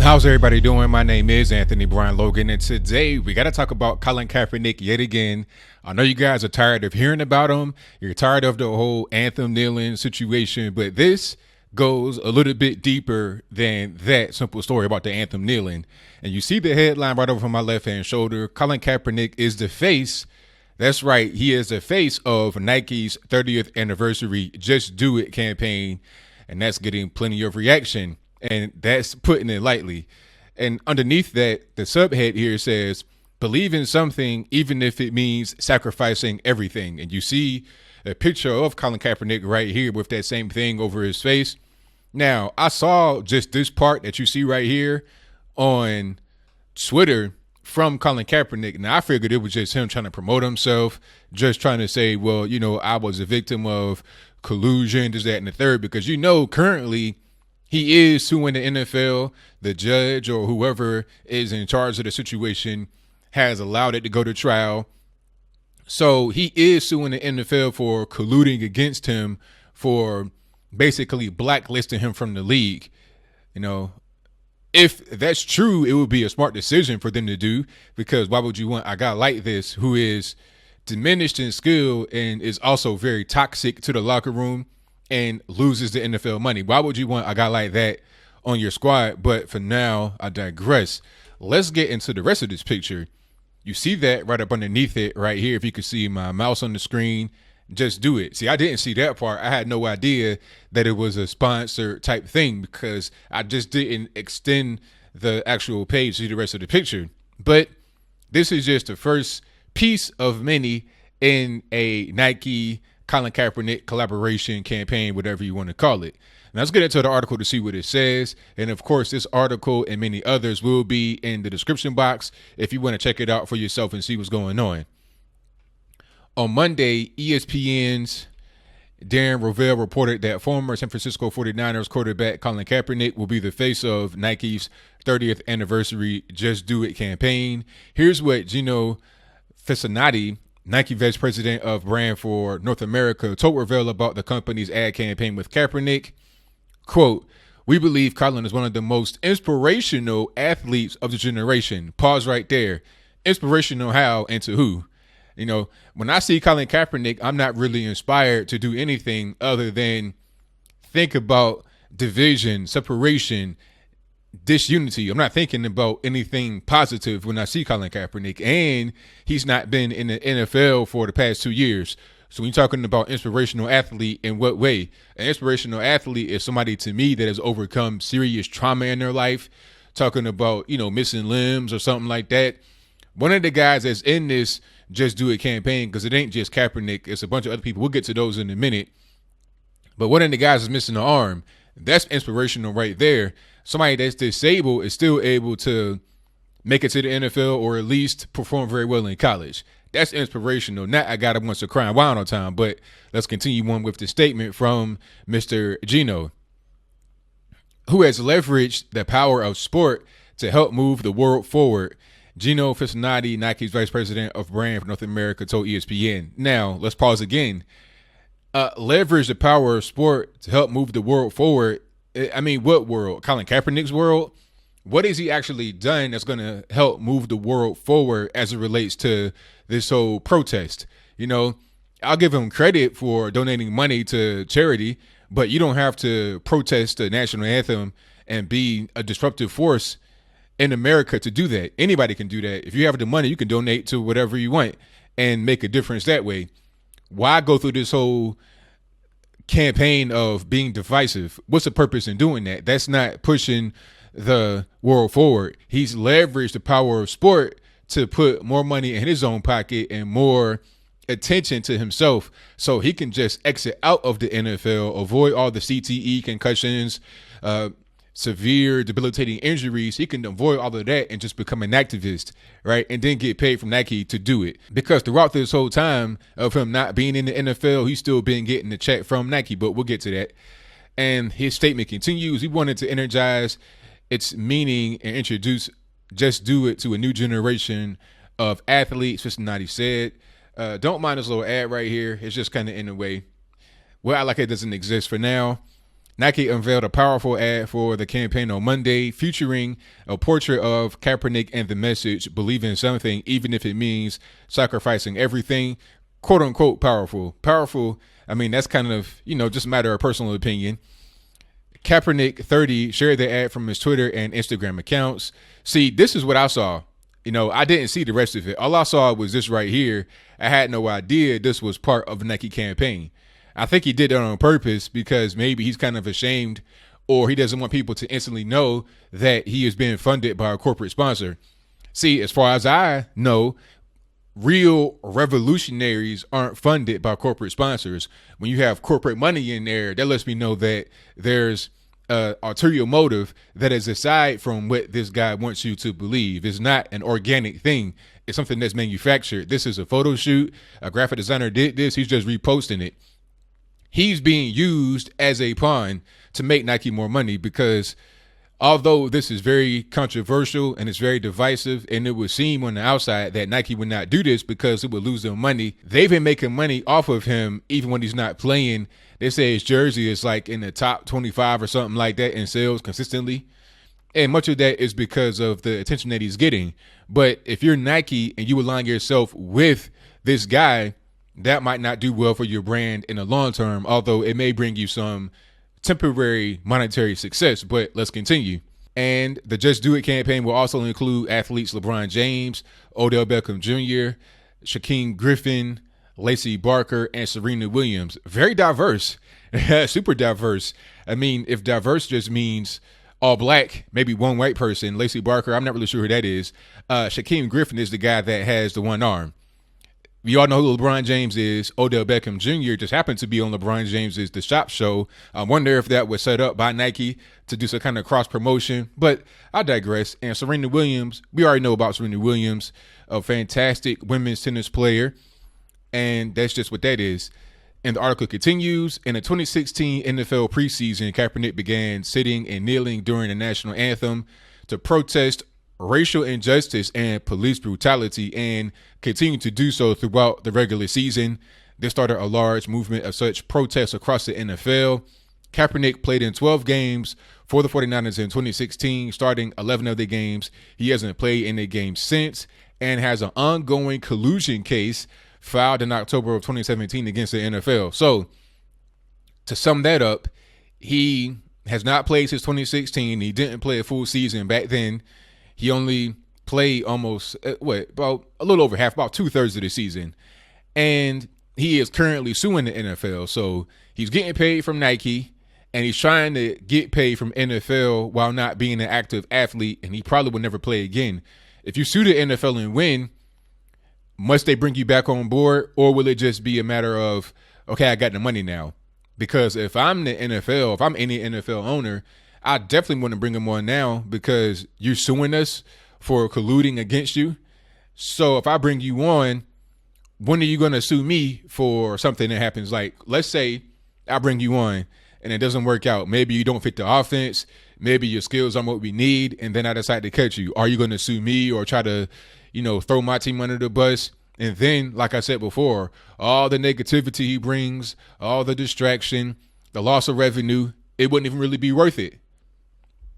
How's everybody doing? My name is Anthony Brian Logan, and today we got to talk about Colin Kaepernick yet again. I know you guys are tired of hearing about him. You're tired of the whole anthem kneeling situation, but this goes a little bit deeper than that simple story about the anthem kneeling. And you see the headline right over my left-hand shoulder. Colin Kaepernick is the face. That's right. He is the face of Nike's 30th anniversary Just Do It campaign, and that's getting plenty of reaction. And that's putting it lightly. And underneath that, the subhead here says, believe in something, even if it means sacrificing everything. And you see a picture of Colin Kaepernick right here with that same thing over his face. Now, I saw just this part that you see right here on Twitter from Colin Kaepernick. Now, I figured it was just him trying to promote himself, just trying to say, well, you know, I was a victim of collusion, this, that, and the third, because, you know, currently he is suing the NFL. The judge or whoever is in charge of the situation has allowed it to go to trial. So he is suing the NFL for colluding against him, for basically blacklisting him from the league. You know, if that's true, it would be a smart decision for them to do, because why would you want a guy like this who is diminished in skill and is also very toxic to the locker room and loses the NFL money? Why would you want a guy like that on your squad? But for now, I digress. Let's get into the rest of this picture. You see that right up underneath it right here. If you can see my mouse on the screen, Just Do It. See, I didn't see that part. I had no idea that it was a sponsored type thing because I just didn't extend the actual page to the rest of the picture. But this is just the first piece of many in a Nike Colin Kaepernick collaboration campaign, whatever you want to call it. Now let's get into the article to see what it says. And of course, this article and many others will be in the description box if you want to check it out for yourself and see what's going on. On Monday, ESPN's Darren Rovell reported that former San Francisco 49ers quarterback Colin Kaepernick will be the face of Nike's 30th anniversary Just Do It campaign. Here's what Gino Fissinati, Nike vice president of brand for North America, told Rovell about the company's ad campaign with Kaepernick. Quote, "We believe Colin is one of the most inspirational athletes of the generation." Pause right there. Inspirational how and to who? You know, when I see Colin Kaepernick, I'm not really inspired to do anything other than think about division, separation, disunity. I'm not thinking about anything positive when I see Colin Kaepernick, and he's not been in the NFL for the past 2 years. So when you're talking about inspirational athlete, in what way? An inspirational athlete is somebody to me that has overcome serious trauma in their life, talking about, you know, missing limbs or something like that. One of the guys that's in this Just Do It campaign, because it ain't just Kaepernick, it's a bunch of other people. We'll get to those in a minute. But one of the guys is missing an arm. That's inspirational right there. Somebody that's disabled is still able to make it to the NFL or at least perform very well in college. That's inspirational. Not a guy that wants to cry and whine all the time, but let's continue on with the statement from Mr. Gino, who has leveraged the power of sport to help move the world forward. Gino Fissinati, Nike's vice president of brand for North America, told ESPN. Now, let's pause again. Leverage the power of sport to help move the world forward. I mean, what world? Colin Kaepernick's world? What has he actually done that's going to help move the world forward as it relates to this whole protest? You know, I'll give him credit for donating money to charity, but you don't have to protest the national anthem and be a disruptive force in America to do that. Anybody can do that. If you have the money, you can donate to whatever you want and make a difference that way. Why go through this whole campaign of being divisive? What's the purpose in doing that? That's not pushing the world forward. He's leveraged the power of sport to put more money in his own pocket and more attention to himself so he can just exit out of the NFL, avoid all the CTE, concussions, severe debilitating injuries. He can avoid all of that and just become an activist, right? And then get paid from Nike to do it. Because throughout this whole time of him not being in the NFL, he's still been getting the check from Nike, but we'll get to that. And his statement continues. He wanted to energize its meaning and introduce Just Do It to a new generation of athletes, Cincinnati said. Don't mind this little ad right here. It's just kind of in a way. Well, I like it doesn't exist for now. Nike unveiled a powerful ad for the campaign on Monday, featuring a portrait of Kaepernick and the message, believe in something, even if it means sacrificing everything. Quote unquote powerful. Powerful, I mean, that's kind of, just a matter of personal opinion. Kaepernick, 30, shared the ad from his Twitter and Instagram accounts. See, this is what I saw. I didn't see the rest of it. All I saw was this right here. I had no idea this was part of a Nike campaign. I think he did it on purpose because maybe he's kind of ashamed, or he doesn't want people to instantly know that he is being funded by a corporate sponsor. See, as far as I know, real revolutionaries aren't funded by corporate sponsors. When you have corporate money in there, that lets me know that there's ulterior motive that is aside from what this guy wants you to believe. It's not an organic thing. It's something that's manufactured. This is a photo shoot. A graphic designer did this. He's just reposting it. He's being used as a pawn to make Nike more money, because although this is very controversial and it's very divisive, and it would seem on the outside that Nike would not do this because it would lose them money, they've been making money off of him even when he's not playing. They say his jersey is like in the top 25 or something like that in sales consistently. And much of that is because of the attention that he's getting. But if you're Nike and you align yourself with this guy, that might not do well for your brand in the long term, although it may bring you some temporary monetary success. But let's continue. And the Just Do It campaign will also include athletes LeBron James, Odell Beckham Jr., Shaquem Griffin, Lacey Barker, and Serena Williams. Very diverse, super diverse. I mean, if diverse just means all black, maybe one white person, Lacey Barker, I'm not really sure who that is. Shaquem Griffin is the guy that has the one arm. You all know who LeBron James is. Odell Beckham Jr. just happened to be on LeBron James's The Shop Show. I wonder if that was set up by Nike to do some kind of cross promotion, but I digress. And Serena Williams, we already know about Serena Williams, a fantastic women's tennis player. And that's just what that is. And the article continues. In the 2016 NFL preseason, Kaepernick began sitting and kneeling during the national anthem to protest racial injustice and police brutality, and continued to do so throughout the regular season. This started a large movement of such protests across the NFL. Kaepernick played in 12 games for the 49ers in 2016, starting 11 of the games. He hasn't played in a game since, and has an ongoing collusion case filed in October of 2017 against the NFL. So, to sum that up, he has not played since 2016. He didn't play a full season back then. He only played almost, about a little over half, about 2/3 of the season. And he is currently suing the NFL. So he's getting paid from Nike, and he's trying to get paid from NFL while not being an active athlete, and he probably will never play again. If you sue the NFL and win, must they bring you back on board, or will it just be a matter of, okay, I got the money now? Because if I'm the NFL, if I'm any NFL owner, I definitely want to bring him on now, because you're suing us for colluding against you. So if I bring you on, when are you going to sue me for something that happens? Like, let's say I bring you on and it doesn't work out. Maybe you don't fit the offense. Maybe your skills aren't what we need. And then I decide to cut you. Are you going to sue me or try to, throw my team under the bus? And then, like I said before, all the negativity he brings, all the distraction, the loss of revenue, it wouldn't even really be worth it.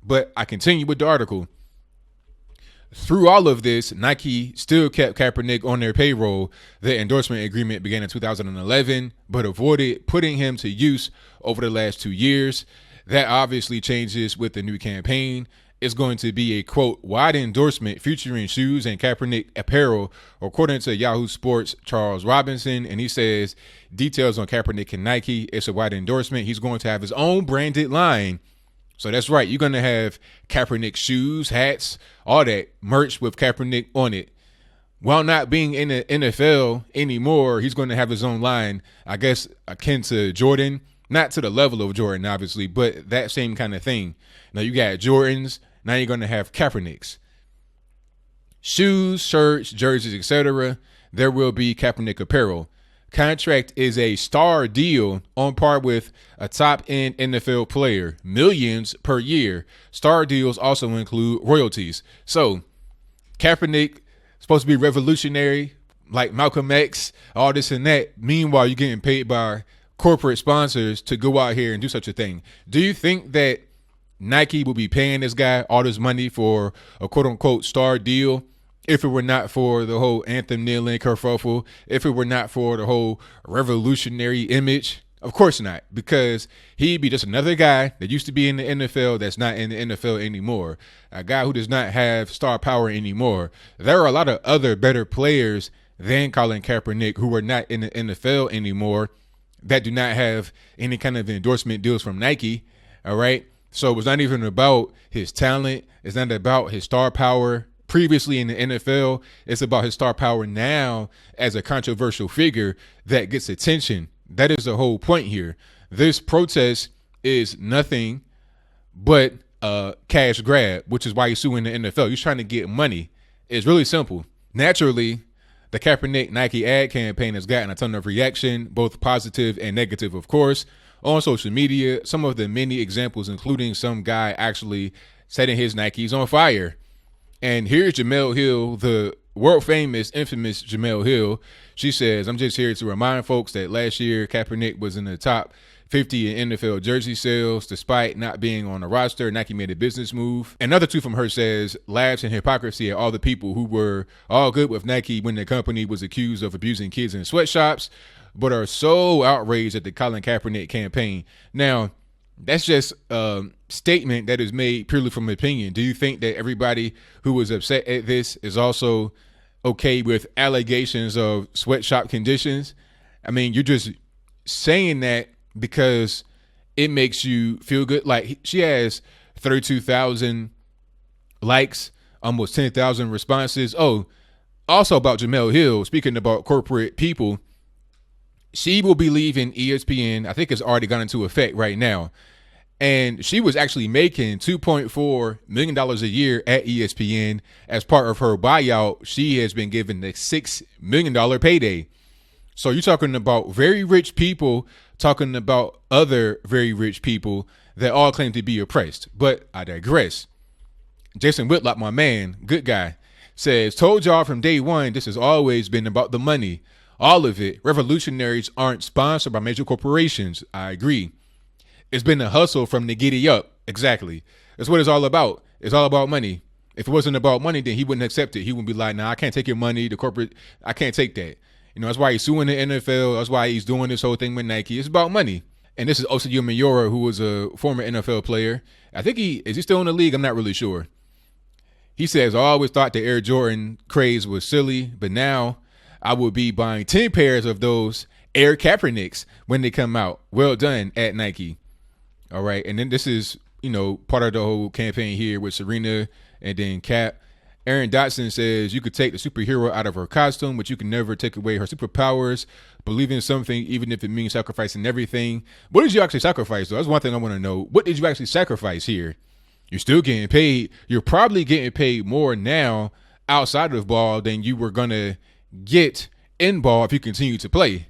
But I continue with the article. Through all of this, Nike still kept Kaepernick on their payroll. The endorsement agreement began in 2011, but avoided putting him to use over the last 2 years. That obviously changes with the new campaign. It's going to be a, quote, wide endorsement featuring shoes and Kaepernick apparel, according to Yahoo Sports' Charles Robinson. And he says details on Kaepernick and Nike. It's a wide endorsement. He's going to have his own branded line. So that's right. You're going to have Kaepernick shoes, hats, all that merch with Kaepernick on it. While not being in the NFL anymore, he's going to have his own line, I guess, akin to Jordan. Not to the level of Jordan, obviously, but that same kind of thing. Now you got Jordans. Now you're going to have Kaepernicks. Shoes, shirts, jerseys, etc. There will be Kaepernick apparel. Contract is a star deal on par with a top-end NFL player. Millions per year. Star deals also include royalties. So, Kaepernick, supposed to be revolutionary, like Malcolm X, all this and that. Meanwhile, you're getting paid by corporate sponsors to go out here and do such a thing. Do you think that Nike will be paying this guy all this money for a quote unquote star deal if it were not for the whole anthem kneeling kerfuffle, if it were not for the whole revolutionary image? Of course not, because he'd be just another guy that used to be in the NFL that's not in the NFL anymore, a guy who does not have star power anymore. There are a lot of other better players than Colin Kaepernick who are not in the NFL anymore that do not have any kind of endorsement deals from Nike, all right? So it's not even about his talent. It's not about his star power previously in the NFL. It's about his star power now as a controversial figure that gets attention. That is the whole point here. This protest is nothing but a cash grab, which is why he's suing the NFL. He's trying to get money. It's really simple. Naturally, the Kaepernick Nike ad campaign has gotten a ton of reaction, both positive and negative, of course, on social media. Some of the many examples, including some guy actually setting his Nikes on fire. And here's Jemele Hill, the world famous, infamous Jemele Hill. She says, I'm just here to remind folks that last year Kaepernick was in the top 50 in NFL jersey sales. Despite not being on the roster, Nike made a business move. Another tweet from her says, laughs and hypocrisy at all the people who were all good with Nike when the company was accused of abusing kids in sweatshops, but are so outraged at the Colin Kaepernick campaign. Now, that's just a statement that is made purely from opinion. Do you think that everybody who was upset at this is also okay with allegations of sweatshop conditions? I mean, you're just saying that because it makes you feel good. Like, she has 32,000 likes, almost 10,000 responses. Oh, also about Jemele Hill, speaking about corporate people, she will be leaving ESPN. I think it's already gone into effect right now. And she was actually making $2.4 million a year at ESPN. As part of her buyout, she has been given the $6 million payday. So you're talking about very rich people talking about other very rich people that all claim to be oppressed. But I digress. Jason Whitlock, my man, good guy, says, told y'all from day one, this has always been about the money. All of it. Revolutionaries aren't sponsored by major corporations. I agree. It's been a hustle from the giddy up. Exactly. That's what it's all about. It's all about money. If it wasn't about money, then he wouldn't accept it. He wouldn't be like, nah, I can't take your money. The corporate, I can't take that. You know, that's why he's suing the NFL. That's why he's doing this whole thing with Nike. It's about money. And this is Osayi Mayora, who was a former NFL player. I think is he still in the league? I'm not really sure. He says, I always thought the Air Jordan craze was silly, but now I will be buying 10 pairs of those Air Kaepernicks when they come out. Well done at Nike. All right. And then this is, you know, part of the whole campaign here with Serena and then Cap. Aaron Dotson says you could take the superhero out of her costume, but you can never take away her superpowers. Believe in something, even if it means sacrificing everything. What did you actually sacrifice, though? That's one thing I want to know. What did you actually sacrifice here? You're still getting paid. You're probably getting paid more now outside of ball than you were going to get in ball if you continue to play,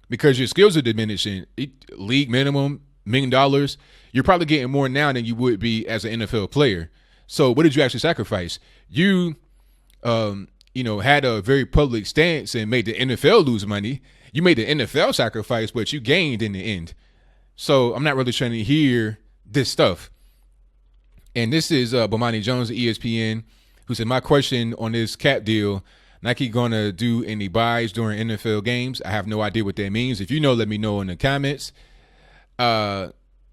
because your skills are diminishing. League minimum, $1 million. You're probably getting more now than you would be as an NFL player. So what did you actually sacrifice? You, had a very public stance and made the NFL lose money. You made the NFL sacrifice, but you gained in the end. So I'm not really trying to hear this stuff. And this is Bomani Jones of ESPN, who said, my question on this cap deal, Nike going to do any buys during NFL games? I have no idea what that means. If you know, let me know in the comments.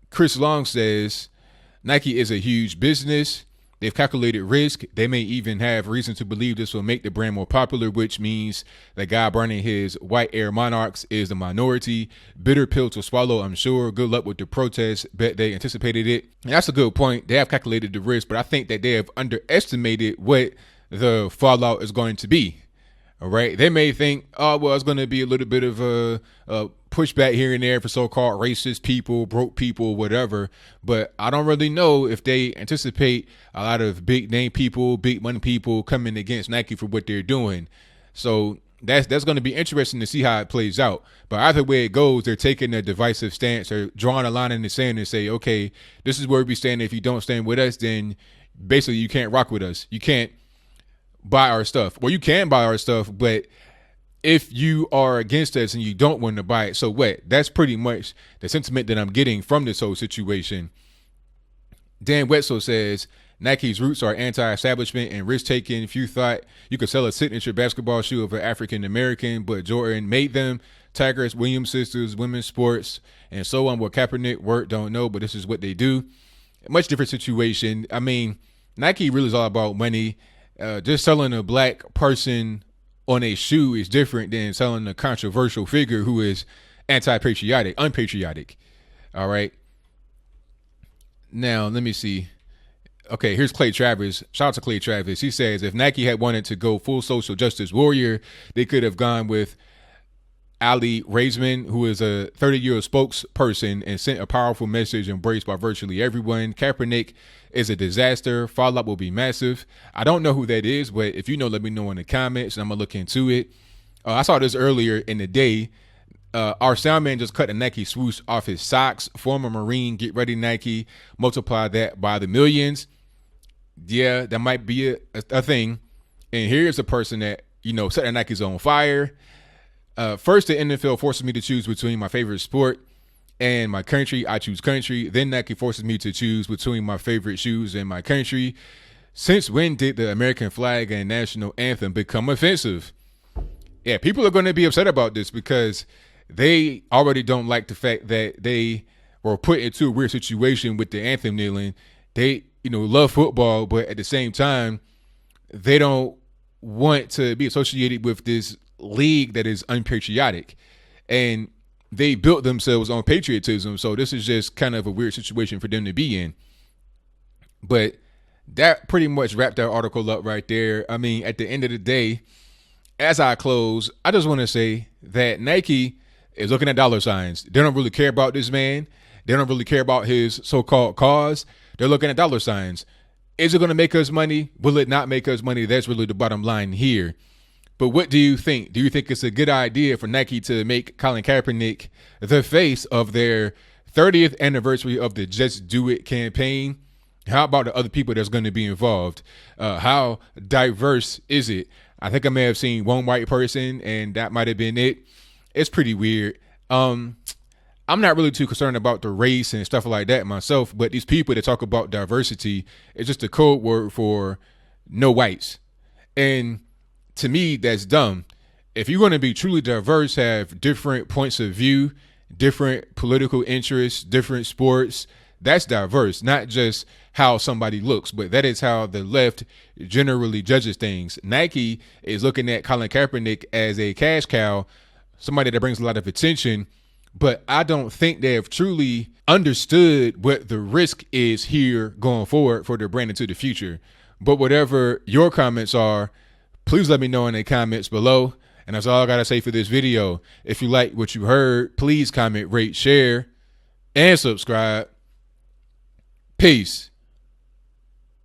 Chris Long says, Nike is a huge business. They've calculated risk. They may even have reason to believe this will make the brand more popular, which means the guy burning his white Air Monarchs is the minority. Bitter pill to swallow, I'm sure. Good luck with the protest. Bet they anticipated it. And that's a good point. They have calculated the risk, but I think that they have underestimated what the fallout is going to be. All right. They may think, oh, well, it's going to be a little bit of a pushback here and there for so-called racist people, broke people, whatever. But I don't really know if they anticipate a lot of big name people, big money people coming against Nike for what they're doing. So that's going to be interesting to see how it plays out. But either way it goes, they're taking a divisive stance. They're drawing a line in the sand and say, okay, this is where we stand. If you don't stand with us, then basically you can't rock with us. You can't buy our stuff. Well, you can buy our stuff, but if you are against us and you don't want to buy it, so what? That's pretty much the sentiment that I'm getting from this whole situation. Dan Wetzel says Nike's roots are anti-establishment and risk-taking. Few thought you could sell a signature basketball shoe of an African-American, but Jordan made them. Tigers, Williams sisters, women's sports, and so on. What Kaepernick worked, don't know, but this is what they do. Much different situation. I mean, Nike really is all about money. Just selling a black person on a shoe is different than selling a controversial figure who is anti-patriotic, unpatriotic. All right. Now, let me see. Okay, here's Clay Travis. Shout out to Clay Travis. He says, if Nike had wanted to go full social justice warrior, they could have gone with Ali Raisman, who is a 30-year spokesperson and sent a powerful message embraced by virtually everyone. Kaepernick is a disaster. Fallout will be massive. I don't know who that is, but if you know, let me know in the comments, and I'm going to look into it. I saw this earlier in the day. Our sound man just cut a Nike swoosh off his socks. Former Marine, get ready Nike. Multiply that by the millions. Yeah, that might be a thing. And here's a person that, set their Nikes on fire. First, the NFL forces me to choose between my favorite sport and my country. I choose country. Then Nike forces me to choose between my favorite shoes and my country. Since when did the American flag and national anthem become offensive? Yeah, people are going to be upset about this because they already don't like the fact that they were put into a weird situation with the anthem kneeling. They, love football, but at the same time, they don't want to be associated with this league that is unpatriotic, and they built themselves on patriotism. So this is just kind of a weird situation for them to be in. But that pretty much wrapped that article up right there. I mean, at the end of the day, as I close, I just want to say that Nike is looking at dollar signs. They don't really care about this man. They don't really care about his so-called cause. They're looking at dollar signs. Is it going to make us money? Will it not make us money? That's really the bottom line here. But what do you think? Do you think it's a good idea for Nike to make Colin Kaepernick the face of their 30th anniversary of the Just Do It campaign? How about the other people that's going to be involved? How diverse is it? I think I may have seen one white person, and that might have been it. It's pretty weird. I'm not really too concerned about the race and stuff like that myself, but these people that talk about diversity is just a code word for no whites. And to me, that's dumb. If you're going to be truly diverse, have different points of view, different political interests, different sports, that's diverse, not just how somebody looks, but that is how the left generally judges things. Nike is looking at Colin Kaepernick as a cash cow, somebody that brings a lot of attention, but I don't think they have truly understood what the risk is here going forward for their brand into the future. But whatever your comments are, please let me know in the comments below. And that's all I got to say for this video. If you like what you heard, please comment, rate, share, and subscribe. Peace.